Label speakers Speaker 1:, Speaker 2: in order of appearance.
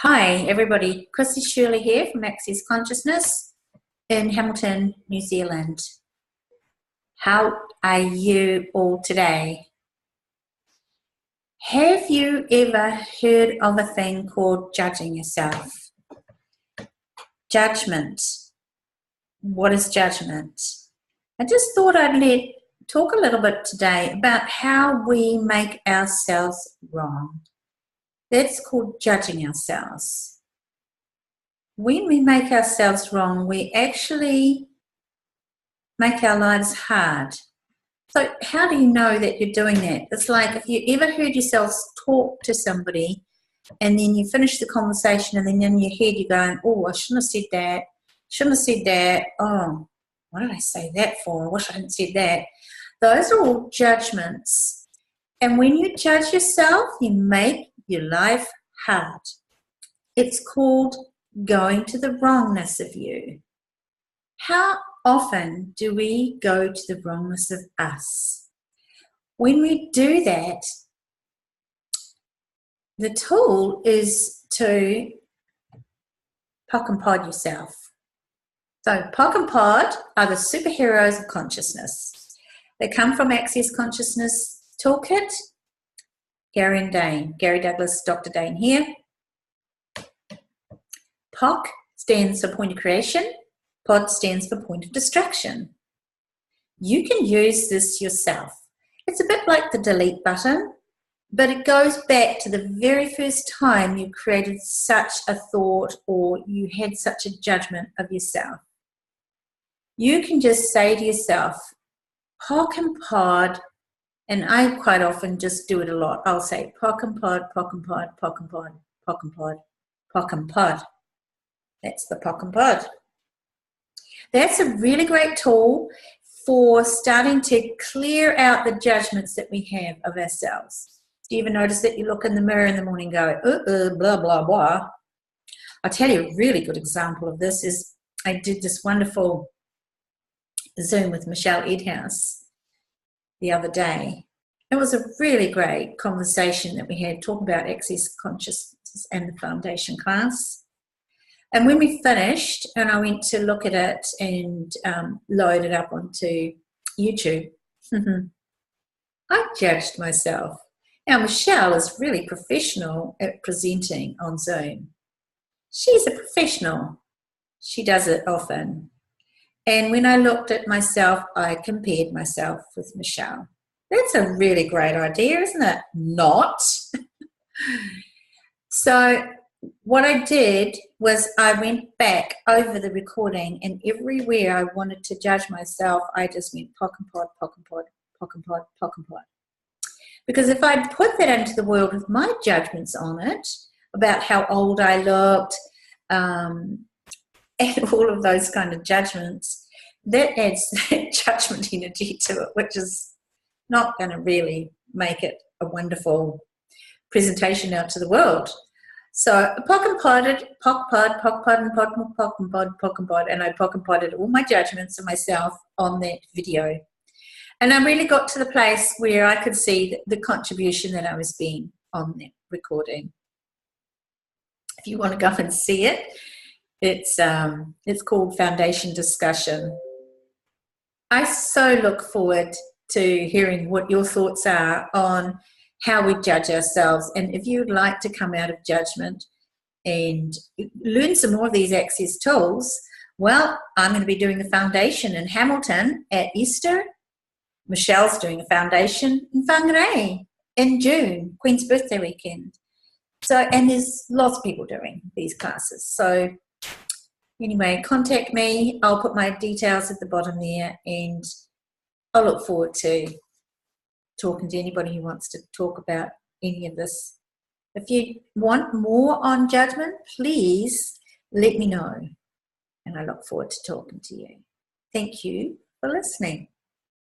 Speaker 1: Hi everybody, Chrissie Shirley here from Access Consciousness in Hamilton, New Zealand. How are you all today? Have you ever heard of a thing called judging yourself? Judgment. What is judgment? I just thought I'd talk a little bit today about how we make ourselves wrong. That's called judging ourselves. When we make ourselves wrong, we actually make our lives hard. So how do you know that you're doing that? It's like if you ever heard yourself talk to somebody and then you finish the conversation and then in your head you're going, oh, I shouldn't have said that, shouldn't have said that, oh, what did I say that for? I wish I hadn't said that. Those are all judgments. And when you judge yourself, you make your life hard. It's called going to the wrongness of you. How often do we go to the wrongness of us? When we do that, the tool is to pock and pod yourself. So pock and pod are the superheroes of consciousness. They come from Access Consciousness Toolkit. Gary and Dane, Gary Douglas, Dr. Dane here. POC stands for point of creation. POD stands for point of destruction. You can use this yourself. It's a bit like the delete button, but it goes back to the very first time you created such a thought or you had such a judgment of yourself. You can just say to yourself, POC and pod. And I quite often just do it a lot. I'll say pock and pod, pock and pod, pock and pod, pock and pod, pock and pod. That's the pock and pod. That's a really great tool for starting to clear out the judgments that we have of ourselves. Do you ever notice that you look in the mirror in the morning and go, blah, blah, blah? I'll tell you a really good example of this is I did this wonderful Zoom with Michelle Edhouse the other day. It was a really great conversation that we had talking about Access Consciousness and the foundation class. And when we finished and I went to look at it and load it up onto YouTube, I judged myself. Now Michelle is really professional at presenting on Zoom. She's a professional. She does it often. And when I looked at myself, I compared myself with Michelle. That's a really great idea, isn't it? Not. So what I did was I went back over the recording and everywhere I wanted to judge myself, I just went pock and pod, pock and pod, pock and pod, pock and pod. Because if I'd put that into the world with my judgments on it, about how old I looked, and all of those kind of judgments, that adds that judgment energy to it, which is not going to really make it a wonderful presentation out to the world. So pock and podded, pock pod, and pock and pod, pock and pod, and I pock and podded all my judgments of myself on that video. And I really got to the place where I could see the contribution that I was being on that recording. If you want to go and see it, it's called Foundation Discussion. I so look forward to hearing what your thoughts are on how we judge ourselves. And if you'd like to come out of judgment and learn some more of these Access tools, well, I'm going to be doing the foundation in Hamilton at Easter. Michelle's doing a foundation in Whangarei in June, Queen's birthday weekend. So, and there's lots of people doing these classes. So anyway, contact me. I'll put my details at the bottom there and I'll look forward to talking to anybody who wants to talk about any of this. If you want more on judgment, please let me know. And I look forward to talking to you. Thank you for listening.